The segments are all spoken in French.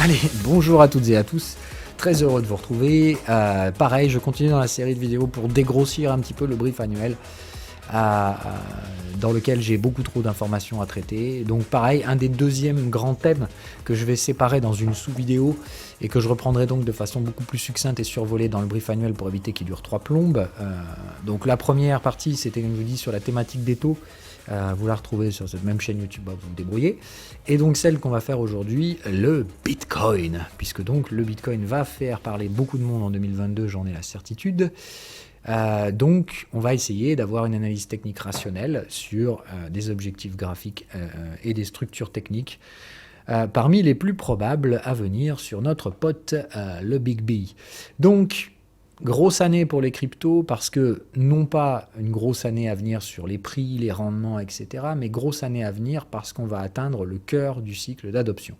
Allez, bonjour à toutes et à tous, très heureux de vous retrouver. Pareil, je continue dans la série de vidéos pour dégrossir un petit peu le brief annuel dans lequel j'ai beaucoup trop d'informations à traiter. Donc pareil, un des deuxièmes grands thèmes que je vais séparer dans une sous-vidéo et que je reprendrai donc de façon beaucoup plus succincte et survolée dans le brief annuel pour éviter qu'il dure 3 plombes. Donc la première partie, c'était comme je vous dis sur la thématique des taux. Vous la retrouvez sur cette même chaîne YouTube, vous vous débrouillez. Et donc celle qu'on va faire aujourd'hui, le Bitcoin, puisque donc le Bitcoin va faire parler beaucoup de monde en 2022, j'en ai la certitude. Donc on va essayer d'avoir une analyse technique rationnelle sur des objectifs graphiques et des structures techniques parmi les plus probables à venir sur notre pote le Big B. Donc grosse année pour les cryptos parce que non pas une grosse année à venir sur les prix, les rendements, etc. mais grosse année à venir parce qu'on va atteindre le cœur du cycle d'adoption.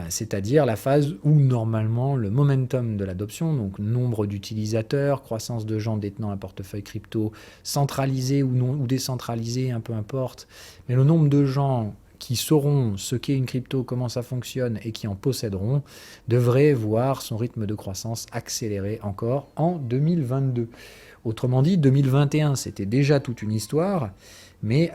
C'est-à-dire la phase où normalement le momentum de l'adoption, donc nombre d'utilisateurs, croissance de gens détenant un portefeuille crypto centralisé ou non ou décentralisé, un peu importe, mais le nombre de gens qui sauront ce qu'est une crypto, comment ça fonctionne et qui en posséderont, devrait voir son rythme de croissance accélérer encore en 2022. Autrement dit, 2021, c'était déjà toute une histoire, mais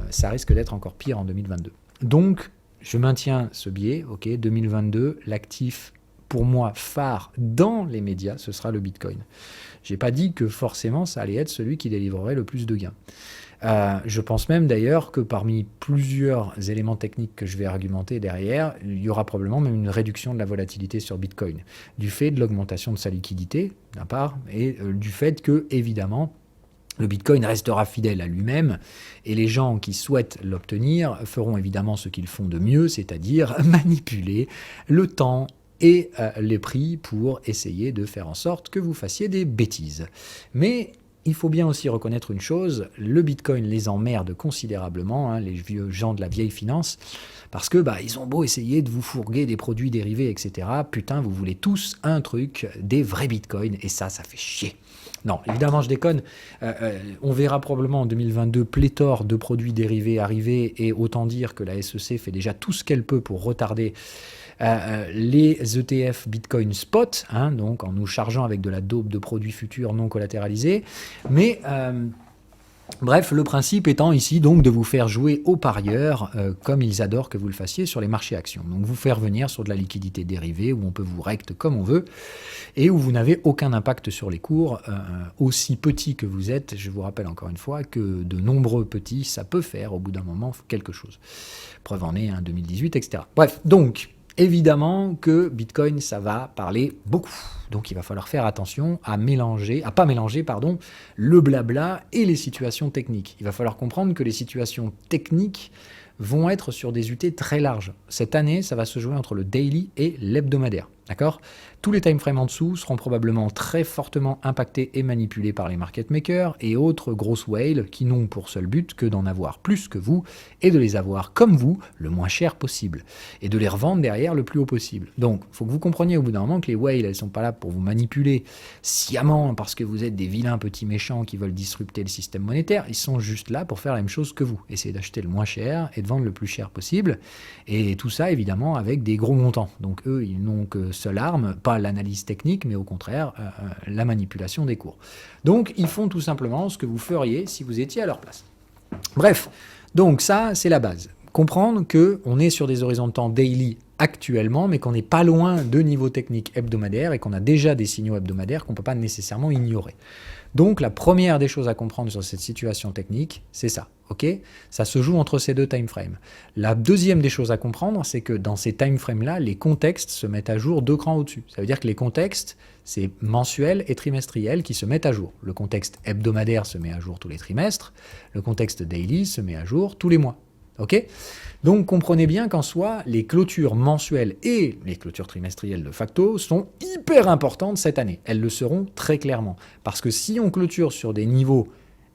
ça risque d'être encore pire en 2022. Donc, je maintiens ce biais, ok, 2022, l'actif pour moi phare dans les médias, ce sera le Bitcoin. Je n'ai pas dit que forcément ça allait être celui qui délivrerait le plus de gains. Je pense même d'ailleurs que parmi plusieurs éléments techniques que je vais argumenter derrière, il y aura probablement même une réduction de la volatilité sur Bitcoin, du fait de l'augmentation de sa liquidité, d'un part, et du fait que, évidemment, le Bitcoin restera fidèle à lui-même et les gens qui souhaitent l'obtenir feront évidemment ce qu'ils font de mieux, c'est-à-dire manipuler le temps et les prix pour essayer de faire en sorte que vous fassiez des bêtises. Mais il faut bien aussi reconnaître une chose, le Bitcoin les emmerde considérablement, les vieux gens de la vieille finance, parce que ils ont beau essayer de vous fourguer des produits dérivés, etc. Putain, vous voulez tous un truc, des vrais Bitcoins, et ça fait chier. Non, évidemment, je déconne. On verra probablement en 2022 pléthore de produits dérivés arriver, et autant dire que la SEC fait déjà tout ce qu'elle peut pour retarder les ETF Bitcoin Spot, donc en nous chargeant avec de la dope de produits futurs non collatéralisés. Mais bref, le principe étant ici donc de vous faire jouer aux parieurs comme ils adorent que vous le fassiez sur les marchés actions. Donc vous faire venir sur de la liquidité dérivée où on peut vous recte comme on veut et où vous n'avez aucun impact sur les cours. Aussi petit que vous êtes, je vous rappelle encore une fois que de nombreux petits, ça peut faire au bout d'un moment quelque chose. Preuve en est, 2018, etc. Bref, donc évidemment que Bitcoin, ça va parler beaucoup. Donc il va falloir faire attention à pas mélanger le blabla et les situations techniques. Il va falloir comprendre que les situations techniques vont être sur des UT très larges. Cette année, ça va se jouer entre le daily et l'hebdomadaire. D'accord ? Tous les time frames en dessous seront probablement très fortement impactés et manipulés par les market makers et autres grosses whales qui n'ont pour seul but que d'en avoir plus que vous et de les avoir comme vous le moins cher possible et de les revendre derrière le plus haut possible. Donc, il faut que vous compreniez au bout d'un moment que les whales, elles ne sont pas là pour vous manipuler sciemment parce que vous êtes des vilains petits méchants qui veulent disrupter le système monétaire. Ils sont juste là pour faire la même chose que vous. Essayer d'acheter le moins cher et de vendre le plus cher possible. Et tout ça, évidemment, avec des gros montants. Donc, eux, ils n'ont que seule arme, pas l'analyse technique, mais au contraire, la manipulation des cours. Donc, ils font tout simplement ce que vous feriez si vous étiez à leur place. Bref, donc ça, c'est la base. Comprendre qu'on est sur des horizons de temps daily actuellement, mais qu'on n'est pas loin de niveaux techniques hebdomadaires et qu'on a déjà des signaux hebdomadaires qu'on ne peut pas nécessairement ignorer. Donc, la première des choses à comprendre sur cette situation technique, c'est ça. Ok ? Ça se joue entre ces deux time frames. La deuxième des choses à comprendre, c'est que dans ces time frames-là, les contextes se mettent à jour 2 crans au-dessus. Ça veut dire que les contextes, c'est mensuel et trimestriel qui se mettent à jour. Le contexte hebdomadaire se met à jour tous les trimestres. Le contexte daily se met à jour tous les mois. Ok ? Donc comprenez bien qu'en soi, les clôtures mensuelles et les clôtures trimestrielles de facto sont hyper importantes cette année. Elles le seront très clairement. Parce que si on clôture sur des niveaux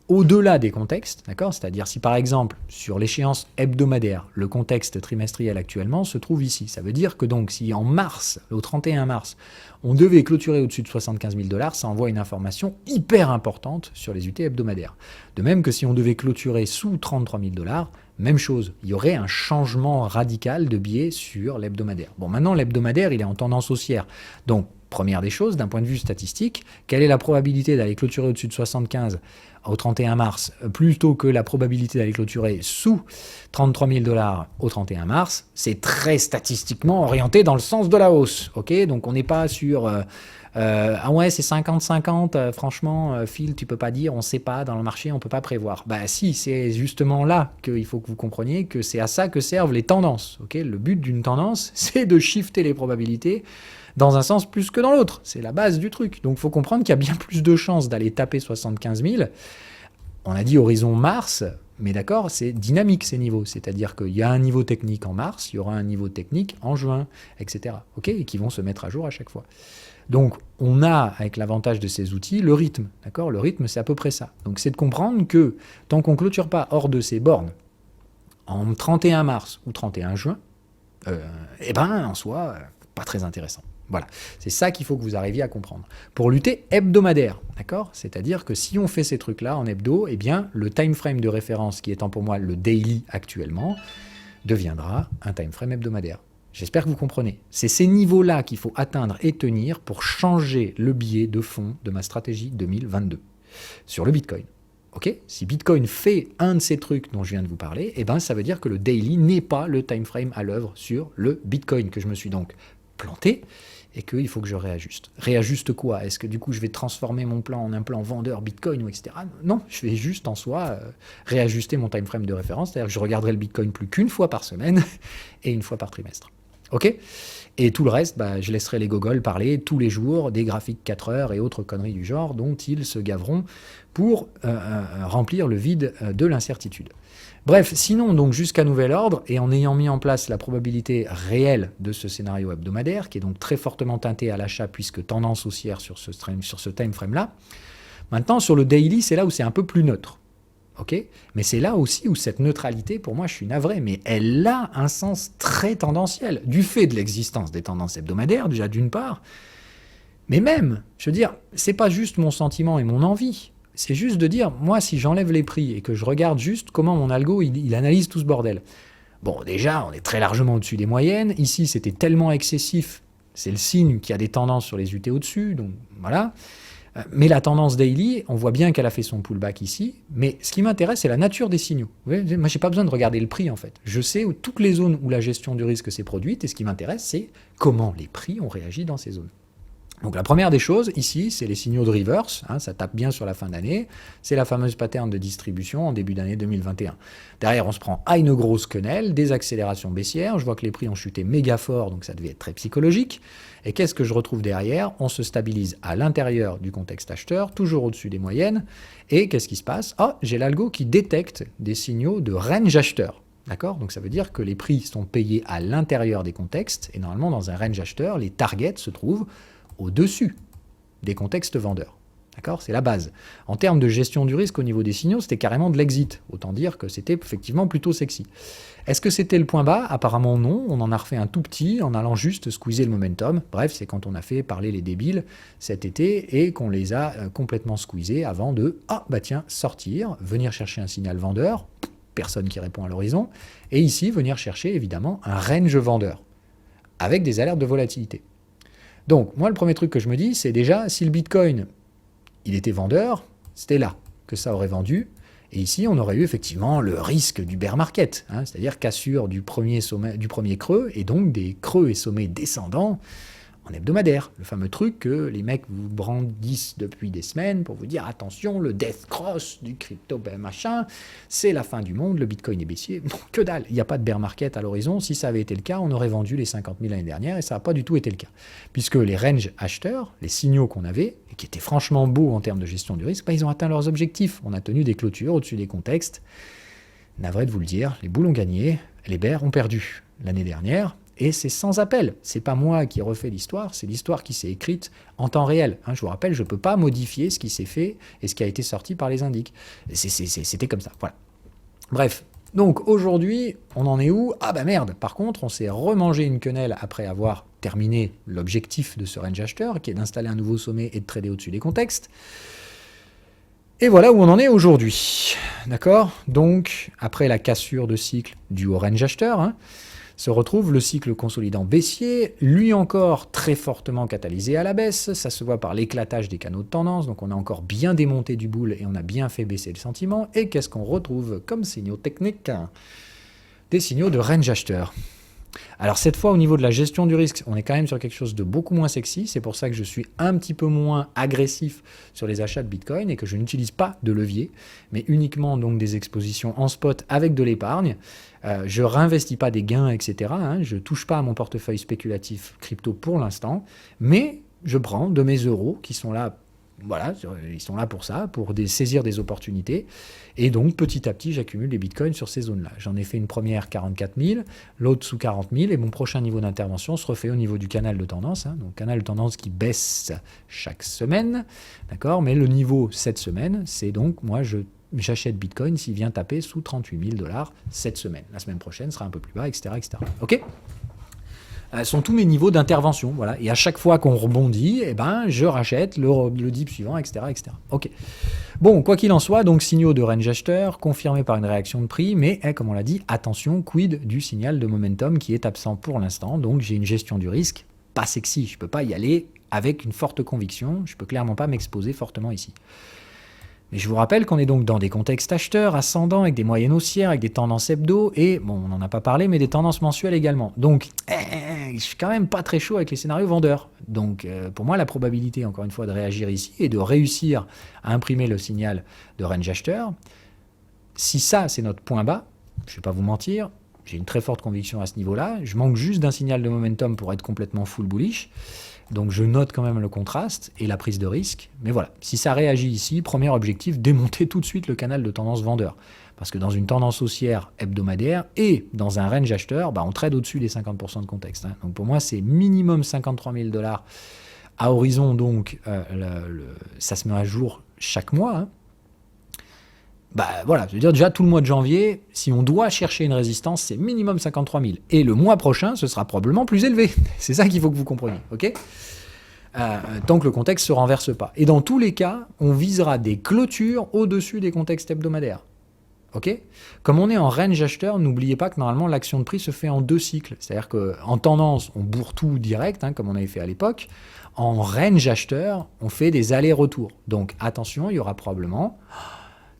au-delà des contextes, d'accord ? C'est-à-dire si par exemple, sur l'échéance hebdomadaire, le contexte trimestriel actuellement se trouve ici, ça veut dire que donc si en mars, au 31 mars, on devait clôturer au-dessus de 75 000 $, ça envoie une information hyper importante sur les UT hebdomadaires. De même que si on devait clôturer sous 33 000 $, même chose. Il y aurait un changement radical de biais sur l'hebdomadaire. Bon, maintenant, l'hebdomadaire, il est en tendance haussière. Donc, première des choses, d'un point de vue statistique, quelle est la probabilité d'aller clôturer au-dessus de 75 au 31 mars, plutôt que la probabilité d'aller clôturer sous 33 000 $ au 31 mars? C'est très statistiquement orienté dans le sens de la hausse. Ok, donc on n'est pas sur... ah ouais, c'est 50-50, franchement, Phil, tu peux pas dire, on sait pas, dans le marché, on peut pas prévoir. Bah si, c'est justement là qu'il faut que vous compreniez que c'est à ça que servent les tendances. Ok, le but d'une tendance, c'est de shifter les probabilités dans un sens plus que dans l'autre. C'est la base du truc. Donc il faut comprendre qu'il y a bien plus de chances d'aller taper 75 000. On a dit horizon mars, mais d'accord, c'est dynamique ces niveaux. C'est-à-dire qu'il y a un niveau technique en mars, il y aura un niveau technique en juin, etc. Ok, et qui vont se mettre à jour à chaque fois. Donc, on a, avec l'avantage de ces outils, le rythme. D'accord ? Le rythme, c'est à peu près ça. Donc, c'est de comprendre que tant qu'on ne clôture pas hors de ces bornes, en 31 mars ou 31 juin, eh ben, en soi, pas très intéressant. Voilà, c'est ça qu'il faut que vous arriviez à comprendre. Pour lutter hebdomadaire, d'accord ? C'est-à-dire que si on fait ces trucs-là en hebdo, eh bien, le time frame de référence, qui étant pour moi le daily actuellement, deviendra un time frame hebdomadaire. J'espère que vous comprenez. C'est ces niveaux-là qu'il faut atteindre et tenir pour changer le biais de fond de ma stratégie 2022 sur le Bitcoin. Ok ? Si Bitcoin fait un de ces trucs dont je viens de vous parler, eh ben, ça veut dire que le daily n'est pas le time frame à l'œuvre sur le Bitcoin, que je me suis donc planté et qu'il faut que je réajuste. Réajuste quoi ? Est-ce que du coup je vais transformer mon plan en un plan vendeur Bitcoin ou etc. Non, je vais juste en soi réajuster mon time frame de référence, c'est-à-dire que je regarderai le Bitcoin plus qu'une fois par semaine et une fois par trimestre. Ok ? Et tout le reste, bah, je laisserai les gogoles parler tous les jours des graphiques 4 heures et autres conneries du genre dont ils se gaveront pour remplir le vide de l'incertitude. Bref, sinon, donc jusqu'à nouvel ordre, et en ayant mis en place la probabilité réelle de ce scénario hebdomadaire, qui est donc très fortement teinté à l'achat puisque tendance haussière sur ce time frame-là, maintenant sur le daily, c'est là où c'est un peu plus neutre. Okay, mais c'est là aussi où cette neutralité, pour moi, je suis navré, mais elle a un sens très tendanciel, du fait de l'existence des tendances hebdomadaires, déjà d'une part, mais même, je veux dire, c'est pas juste mon sentiment et mon envie, c'est juste de dire, moi, si j'enlève les prix et que je regarde juste comment mon algo, il analyse tout ce bordel. Bon, déjà, on est très largement au-dessus des moyennes, ici, c'était tellement excessif, c'est le signe qu'il y a des tendances sur les UT au-dessus, donc voilà. Mais la tendance daily, on voit bien qu'elle a fait son pullback ici, mais ce qui m'intéresse, c'est la nature des signaux. Vous voyez, moi, je n'ai pas besoin de regarder le prix, en fait. Je sais toutes les zones où la gestion du risque s'est produite, et ce qui m'intéresse, c'est comment les prix ont réagi dans ces zones. Donc la première des choses, ici, c'est les signaux de reverse, hein, ça tape bien sur la fin d'année, c'est la fameuse pattern de distribution en début d'année 2021. Derrière, on se prend à une grosse quenelle, des accélérations baissières, je vois que les prix ont chuté méga fort, donc ça devait être très psychologique. Et qu'est-ce que je retrouve derrière ? On se stabilise à l'intérieur du contexte acheteur, toujours au-dessus des moyennes, et qu'est-ce qui se passe ? Ah, j'ai l'algo qui détecte des signaux de range acheteur. D'accord ? Donc ça veut dire que les prix sont payés à l'intérieur des contextes, et normalement dans un range acheteur, les targets se trouvent au-dessus des contextes vendeurs. D'accord ? C'est la base. En termes de gestion du risque au niveau des signaux, c'était carrément de l'exit. Autant dire que c'était effectivement plutôt sexy. Est-ce que c'était le point bas ? Apparemment non. On en a refait un tout petit en allant juste squeezer le momentum. Bref, c'est quand on a fait parler les débiles cet été et qu'on les a complètement squeezés avant de sortir, venir chercher un signal vendeur, personne qui répond à l'horizon, et ici venir chercher évidemment un range vendeur avec des alertes de volatilité. Donc, moi, le premier truc que je me dis, c'est déjà, si le Bitcoin, il était vendeur, c'était là que ça aurait vendu. Et ici, on aurait eu effectivement le risque du bear market, hein, c'est-à-dire cassure du premier creux, et donc des creux et sommets descendants en hebdomadaire. Le fameux truc que les mecs vous brandissent depuis des semaines pour vous dire attention, le death cross du crypto machin, c'est la fin du monde, le Bitcoin est baissier. Non, que dalle, il n'y a pas de bear market à l'horizon. Si ça avait été le cas, on aurait vendu les 50 000 l'année dernière et ça n'a pas du tout été le cas. Puisque les range acheteurs, les signaux qu'on avait, et qui étaient franchement beaux en termes de gestion du risque, ils ont atteint leurs objectifs. On a tenu des clôtures au-dessus des contextes. Navré de vous le dire, les bulles ont gagné, les bears ont perdu l'année dernière. Et c'est sans appel. C'est pas moi qui refais l'histoire, c'est l'histoire qui s'est écrite en temps réel. Je vous rappelle, je ne peux pas modifier ce qui s'est fait et ce qui a été sorti par les indices. C'était comme ça. Voilà. Bref. Donc aujourd'hui, on en est où ? Ah bah merde. Par contre, on s'est remangé une quenelle après avoir terminé l'objectif de ce range acheteur, qui est d'installer un nouveau sommet et de trader au-dessus des contextes. Et voilà où on en est aujourd'hui. D'accord? Donc, après la cassure de cycle du range acheteur, se retrouve le cycle consolidant baissier, lui encore très fortement catalysé à la baisse. Ça se voit par l'éclatage des canaux de tendance. Donc, on a encore bien démonté du bull et on a bien fait baisser le sentiment. Et qu'est-ce qu'on retrouve comme signaux techniques? Des signaux de range acheteur. Alors cette fois, au niveau de la gestion du risque, on est quand même sur quelque chose de beaucoup moins sexy. C'est pour ça que je suis un petit peu moins agressif sur les achats de Bitcoin et que je n'utilise pas de levier, mais uniquement donc des expositions en spot avec de l'épargne. Je réinvestis pas des gains, etc. Je touche pas à mon portefeuille spéculatif crypto pour l'instant, mais je prends de mes euros qui sont là. Voilà, ils sont là pour ça, pour saisir des opportunités. Et donc, petit à petit, j'accumule des bitcoins sur ces zones-là. J'en ai fait une première 44 000, l'autre sous 40 000, et mon prochain niveau d'intervention se refait au niveau du canal de tendance. Donc, canal de tendance qui baisse chaque semaine, d'accord. Mais le niveau cette semaine, c'est donc, moi, j'achète bitcoin s'il vient taper sous 38 000 $ cette semaine. La semaine prochaine sera un peu plus bas, etc., etc. OK ? Sont tous mes niveaux d'intervention. Voilà. Et à chaque fois qu'on rebondit, je rachète le dip suivant, etc., etc. OK. Bon, quoi qu'il en soit, donc signaux de range acheteur, confirmés par une réaction de prix, mais comme on l'a dit, attention, quid du signal de momentum qui est absent pour l'instant. Donc j'ai une gestion du risque pas sexy. Je ne peux pas y aller avec une forte conviction. Je ne peux clairement pas m'exposer fortement ici. Mais je vous rappelle qu'on est donc dans des contextes acheteurs, ascendants, avec des moyennes haussières, avec des tendances hebdo, et, bon, on n'en a pas parlé, mais des tendances mensuelles également. Donc, je suis quand même pas très chaud avec les scénarios vendeurs. Donc, pour moi, la probabilité, encore une fois, de réagir ici et de réussir à imprimer le signal de range acheteur, si ça, c'est notre point bas, je ne vais pas vous mentir, j'ai une très forte conviction à ce niveau-là, je manque juste d'un signal de momentum pour être complètement full bullish. Donc je note quand même le contraste et la prise de risque. Mais voilà, si ça réagit ici, premier objectif, démonter tout de suite le canal de tendance vendeur. Parce que dans une tendance haussière hebdomadaire et dans un range acheteur, on trade au-dessus des 50% de contexte. Donc pour moi, c'est minimum 53 000 $ à horizon. Donc ça se met à jour chaque mois. Voilà, je veux dire déjà tout le mois de janvier, si on doit chercher une résistance, c'est minimum 53 000. Et le mois prochain, ce sera probablement plus élevé. C'est ça qu'il faut que vous compreniez, ok ? Tant que le contexte ne se renverse pas. Et dans tous les cas, on visera des clôtures au-dessus des contextes hebdomadaires. Ok ? Comme on est en range acheteur, n'oubliez pas que normalement l'action de prix se fait en 2 cycles. C'est-à-dire qu'en tendance, on bourre tout direct, comme on avait fait à l'époque. En range acheteur, on fait des allers-retours. Donc attention, il y aura probablement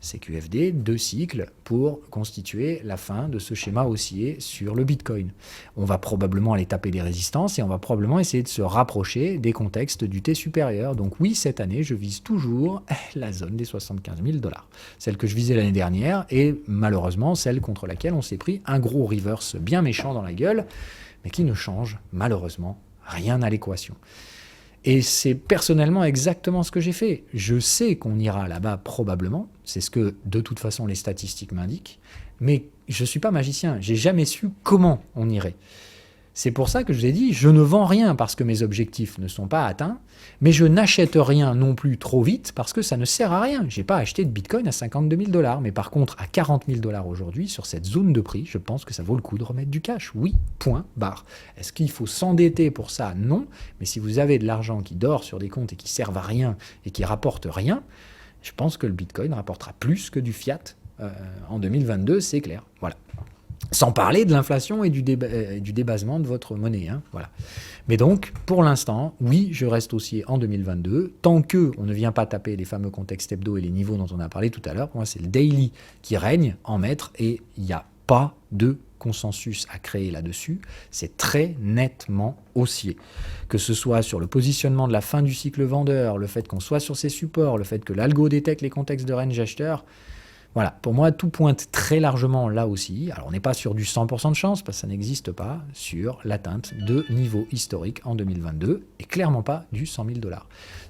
CQFD, 2 cycles pour constituer la fin de ce schéma haussier sur le Bitcoin. On va probablement aller taper des résistances et on va probablement essayer de se rapprocher des contextes du T supérieur. Donc oui, cette année, je vise toujours la zone des 75 000 $. Celle que je visais l'année dernière et malheureusement celle contre laquelle on s'est pris un gros reverse bien méchant dans la gueule, mais qui ne change malheureusement rien à l'équation. Et c'est personnellement exactement ce que j'ai fait. Je sais qu'on ira là-bas probablement, c'est ce que de toute façon les statistiques m'indiquent, mais je ne suis pas magicien, j'ai jamais su comment on irait. C'est pour ça que je vous ai dit, je ne vends rien parce que mes objectifs ne sont pas atteints, mais je n'achète rien non plus trop vite parce que ça ne sert à rien. Je n'ai pas acheté de Bitcoin à 52 000 $, mais par contre à 40 000 $ aujourd'hui, sur cette zone de prix, je pense que ça vaut le coup de remettre du cash. Oui, point, barre. Est-ce qu'il faut s'endetter pour ça? Non, mais si vous avez de l'argent qui dort sur des comptes et qui servent à rien et qui rapportent rien, je pense que le Bitcoin rapportera plus que du fiat en 2022, c'est clair. Voilà. Sans parler de l'inflation et du débasement de votre monnaie. Voilà. Mais donc, pour l'instant, oui, je reste haussier en 2022. Tant qu'on ne vient pas taper les fameux contextes hebdo et les niveaux dont on a parlé tout à l'heure, pour moi, c'est le daily qui règne en maître et il n'y a pas de consensus à créer là-dessus. C'est très nettement haussier. Que ce soit sur le positionnement de la fin du cycle vendeur, le fait qu'on soit sur ces supports, le fait que l'algo détecte les contextes de range acheteur. Voilà, pour moi, tout pointe très largement là aussi. Alors, on n'est pas sur du 100% de chance, parce que ça n'existe pas, sur l'atteinte de niveaux historiques en 2022, et clairement pas du 100 000 $.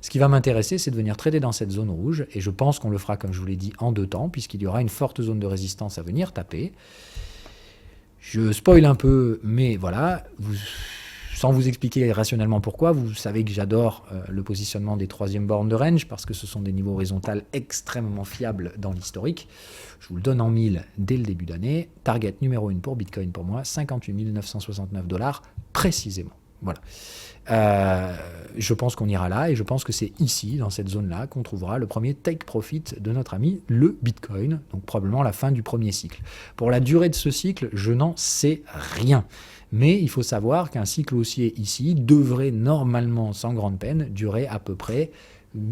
Ce qui va m'intéresser, c'est de venir trader dans cette zone rouge, et je pense qu'on le fera, comme je vous l'ai dit, en 2 temps, puisqu'il y aura une forte zone de résistance à venir taper. Je spoil un peu, mais voilà, sans vous expliquer rationnellement pourquoi, vous savez que j'adore le positionnement des 3e bornes de range parce que ce sont des niveaux horizontaux extrêmement fiables dans l'historique. Je vous le donne en 1000 dès le début d'année. Target numéro 1 pour Bitcoin pour moi, 58 969 $ précisément. Voilà. Je pense qu'on ira là et je pense que c'est ici, dans cette zone-là, qu'on trouvera le premier take profit de notre ami, le Bitcoin, donc probablement la fin du premier cycle. Pour la durée de ce cycle, je n'en sais rien. Mais il faut savoir qu'un cycle haussier ici devrait normalement, sans grande peine, durer à peu près,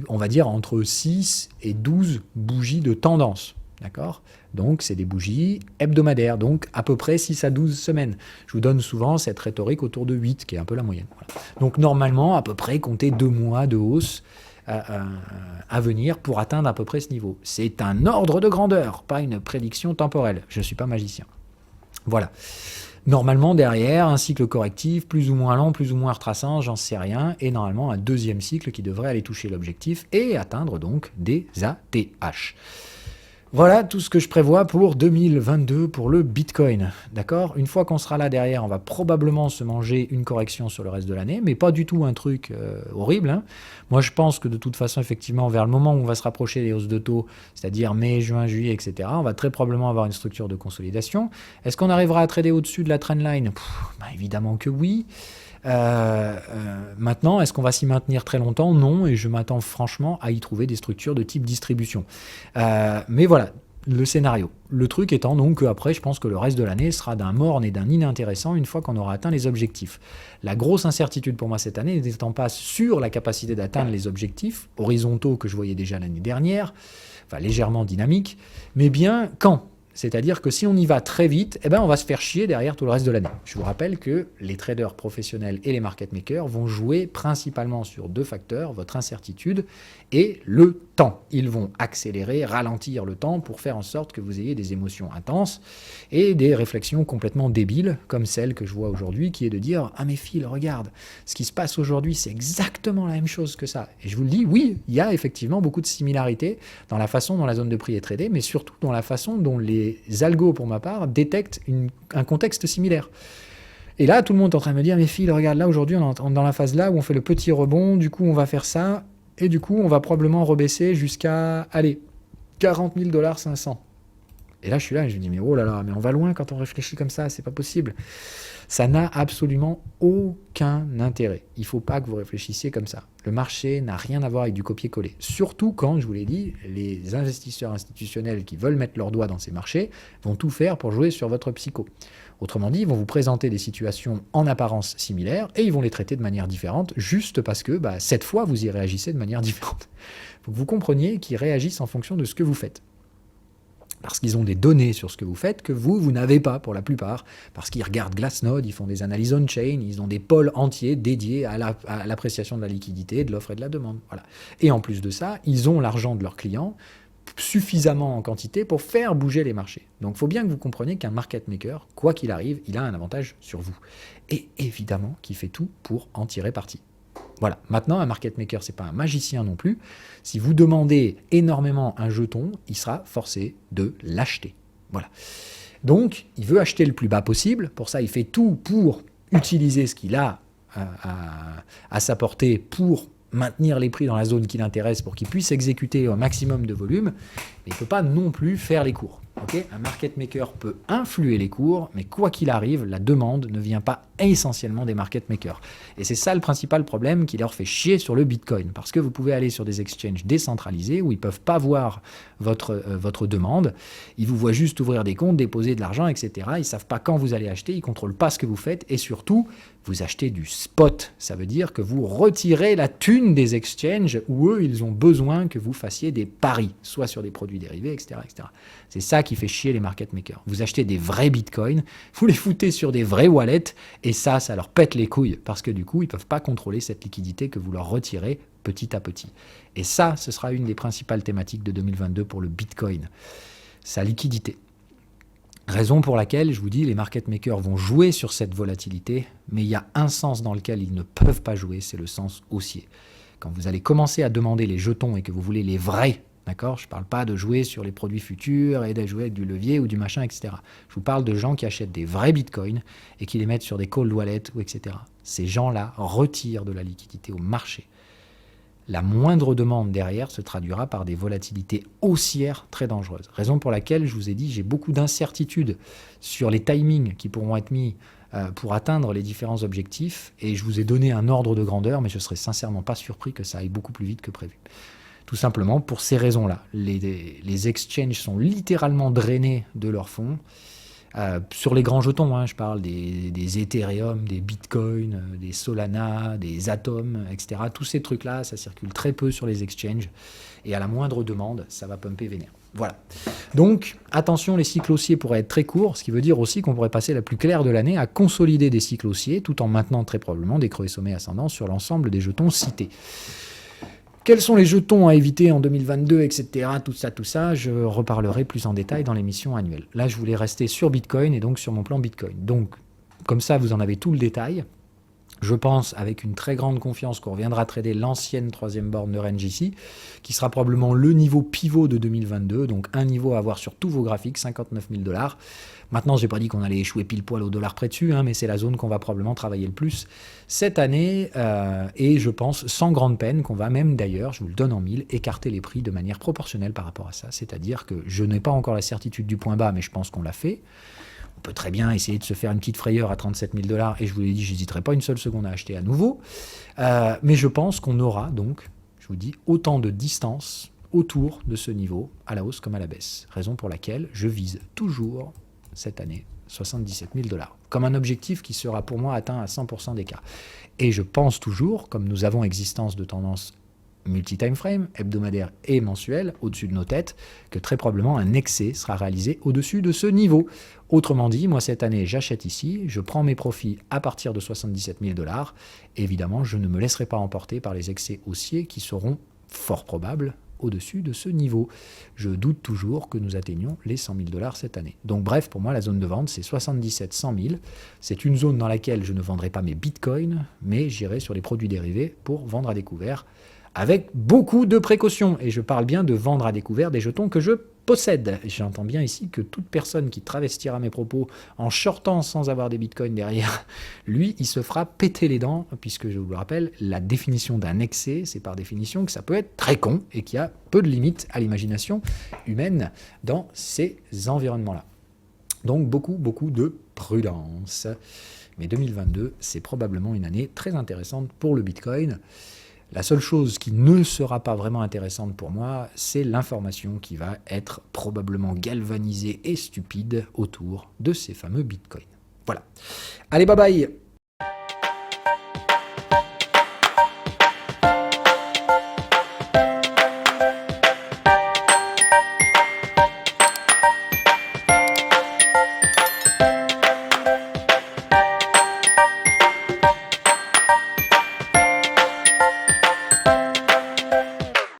on va dire, entre 6 et 12 bougies de tendance. D'accord ? Donc, c'est des bougies hebdomadaires, donc à peu près 6 à 12 semaines. Je vous donne souvent cette rhétorique autour de 8, qui est un peu la moyenne. Voilà. Donc, normalement, à peu près, comptez 2 mois de hausse à venir pour atteindre à peu près ce niveau. C'est un ordre de grandeur, pas une prédiction temporelle. Je ne suis pas magicien. Voilà. Normalement, derrière, un cycle correctif, plus ou moins lent, plus ou moins retraçant, j'en sais rien, et normalement un deuxième cycle qui devrait aller toucher l'objectif et atteindre donc des ATH. Voilà tout ce que je prévois pour 2022 pour le Bitcoin, d'accord ? Une fois qu'on sera là derrière, on va probablement se manger une correction sur le reste de l'année, mais pas du tout un truc horrible, hein. Moi, je pense que de toute façon, effectivement, vers le moment où on va se rapprocher des hausses de taux, c'est-à-dire mai, juin, juillet, etc., on va très probablement avoir une structure de consolidation. Est-ce qu'on arrivera à trader au-dessus de la trendline ? Évidemment que oui. Maintenant, est-ce qu'on va s'y maintenir très longtemps ? Non, et je m'attends franchement à y trouver des structures de type distribution. Mais voilà, le scénario. Le truc étant donc qu'après, je pense que le reste de l'année sera d'un morne et d'un inintéressant une fois qu'on aura atteint les objectifs. La grosse incertitude pour moi cette année n'étant pas sur la capacité d'atteindre les objectifs horizontaux que je voyais déjà l'année dernière, enfin légèrement dynamiques, mais bien quand ? C'est-à-dire que si on y va très vite, on va se faire chier derrière tout le reste de l'année. Je vous rappelle que les traders professionnels et les market makers vont jouer principalement sur 2 facteurs, votre incertitude et le temps. Ils vont accélérer, ralentir le temps pour faire en sorte que vous ayez des émotions intenses et des réflexions complètement débiles, comme celle que je vois aujourd'hui, qui est de dire « Ah mais Phil, regarde, ce qui se passe aujourd'hui, c'est exactement la même chose que ça. » Et je vous le dis, oui, il y a effectivement beaucoup de similarités dans la façon dont la zone de prix est tradée, mais surtout dans la façon dont les algos, pour ma part, détectent un contexte similaire. Et là, tout le monde est en train de me dire, mais Phil, regarde, là, aujourd'hui, on est dans la phase là où on fait le petit rebond, du coup, on va faire ça, et du coup, on va probablement rebaisser jusqu'à, allez, 40 000 $ 500. Et là, je suis là, et je me dis, mais oh là là, mais on va loin quand on réfléchit comme ça, c'est pas possible. Ça n'a absolument aucun intérêt. Il ne faut pas que vous réfléchissiez comme ça. Le marché n'a rien à voir avec du copier-coller. Surtout quand, je vous l'ai dit, les investisseurs institutionnels qui veulent mettre leur doigt dans ces marchés vont tout faire pour jouer sur votre psycho. Autrement dit, ils vont vous présenter des situations en apparence similaires et ils vont les traiter de manière différente juste parce que cette fois, vous y réagissez de manière différente. Il faut que vous compreniez qu'ils réagissent en fonction de ce que vous faites. Parce qu'ils ont des données sur ce que vous faites que vous n'avez pas pour la plupart, parce qu'ils regardent Glassnode, ils font des analyses on-chain, ils ont des pôles entiers dédiés à l'appréciation de la liquidité, de l'offre et de la demande. Voilà. Et en plus de ça, ils ont l'argent de leurs clients suffisamment en quantité pour faire bouger les marchés. Donc il faut bien que vous compreniez qu'un market maker, quoi qu'il arrive, il a un avantage sur vous. Et évidemment qu'il fait tout pour en tirer parti. Voilà. Maintenant, un market maker, c'est pas un magicien non plus. Si vous demandez énormément un jeton, il sera forcé de l'acheter. Voilà. Donc, il veut acheter le plus bas possible. Pour ça, il fait tout pour utiliser ce qu'il a à sa portée pour maintenir les prix dans la zone qui l'intéresse pour qu'il puisse exécuter un maximum de volume. Mais il ne peut pas non plus faire les cours. Okay, un market maker peut influer les cours, mais quoi qu'il arrive, la demande ne vient pas essentiellement des market makers. Et c'est ça le principal problème qui leur fait chier sur le Bitcoin. Parce que vous pouvez aller sur des exchanges décentralisés où ils ne peuvent pas voir votre demande. Ils vous voient juste ouvrir des comptes, déposer de l'argent, etc. Ils ne savent pas quand vous allez acheter, ils ne contrôlent pas ce que vous faites. Et surtout, vous achetez du spot. Ça veut dire que vous retirez la thune des exchanges où eux, ils ont besoin que vous fassiez des paris, soit sur des produits dérivés, etc. etc. C'est ça qui fait chier les market makers. Vous achetez des vrais bitcoins, vous les foutez sur des vrais wallets, et ça leur pète les couilles, parce que du coup, ils ne peuvent pas contrôler cette liquidité que vous leur retirez petit à petit. Et ça, ce sera une des principales thématiques de 2022 pour le bitcoin, sa liquidité. Raison pour laquelle, je vous dis, les market makers vont jouer sur cette volatilité, mais il y a un sens dans lequel ils ne peuvent pas jouer, c'est le sens haussier. Quand vous allez commencer à demander les jetons et que vous voulez les vrais, d'accord ? Je ne parle pas de jouer sur les produits futurs et de jouer avec du levier ou du machin, etc. Je vous parle de gens qui achètent des vrais bitcoins et qui les mettent sur des cold wallets, ou etc. Ces gens-là retirent de la liquidité au marché. La moindre demande derrière se traduira par des volatilités haussières très dangereuses. Raison pour laquelle, je vous ai dit, j'ai beaucoup d'incertitudes sur les timings qui pourront être mis pour atteindre les différents objectifs. Et je vous ai donné un ordre de grandeur, mais je serais sincèrement pas surpris que ça aille beaucoup plus vite que prévu. Tout simplement pour ces raisons-là. Les exchanges sont littéralement drainés de leurs fonds. Sur les grands jetons, hein, je parle des Ethereum, des Bitcoin, des Solana, des Atom, etc. Tous ces trucs-là, ça circule très peu sur les exchanges. Et à la moindre demande, ça va pumper vénère. Voilà. Donc, attention, les cycles haussiers pourraient être très courts, ce qui veut dire aussi qu'on pourrait passer la plus claire de l'année à consolider des cycles haussiers, tout en maintenant très probablement des creux et sommets ascendants sur l'ensemble des jetons cités. Quels sont les jetons à éviter en 2022, etc. Tout ça, je reparlerai plus en détail dans l'émission annuelle. Là, je voulais rester sur Bitcoin et donc sur mon plan Bitcoin. Donc, comme ça, vous en avez tout le détail. Je pense, avec une très grande confiance, qu'on reviendra trader l'ancienne troisième borne de range ici, qui sera probablement le niveau pivot de 2022, donc un niveau à avoir sur tous vos graphiques, 59 000 $. Maintenant, je n'ai pas dit qu'on allait échouer pile poil au dollar près dessus, hein, mais c'est la zone qu'on va probablement travailler le plus cette année, et je pense sans grande peine qu'on va même d'ailleurs, je vous le donne en mille, écarter les prix de manière proportionnelle par rapport à ça. C'est-à-dire que je n'ai pas encore la certitude du point bas, mais je pense qu'on l'a fait. On peut très bien essayer de se faire une petite frayeur à 37 000 $, et je vous l'ai dit, je n'hésiterai pas une seule seconde à acheter à nouveau. Mais je pense qu'on aura donc, je vous dis, autant de distance autour de ce niveau, à la hausse comme à la baisse. Raison pour laquelle je vise toujours, cette année, 77 000 $, comme un objectif qui sera pour moi atteint à 100% d'écart. Et je pense toujours, comme nous avons existence de tendance multi-time frame, hebdomadaire et mensuel, au-dessus de nos têtes, que très probablement un excès sera réalisé au-dessus de ce niveau. Autrement dit, moi cette année, j'achète ici, je prends mes profits à partir de 77 000 $. Évidemment, je ne me laisserai pas emporter par les excès haussiers qui seront fort probables au-dessus de ce niveau. Je doute toujours que nous atteignions les 100 000 $ cette année. Donc bref, pour moi, la zone de vente, c'est 77 100 000. C'est une zone dans laquelle je ne vendrai pas mes bitcoins, mais j'irai sur les produits dérivés pour vendre à découvert, avec beaucoup de précautions. Et je parle bien de vendre à découvert des jetons que je possède. J'entends bien ici que toute personne qui travestira mes propos en shortant sans avoir des bitcoins derrière, lui, il se fera péter les dents, puisque je vous le rappelle, la définition d'un excès, c'est par définition que ça peut être très con et qu'il y a peu de limites à l'imagination humaine dans ces environnements-là. Donc beaucoup de prudence. Mais 2022, c'est probablement une année très intéressante pour le Bitcoin. La seule chose qui ne sera pas vraiment intéressante pour moi, c'est l'information qui va être probablement galvanisée et stupide autour de ces fameux bitcoins. Voilà. Allez, bye bye!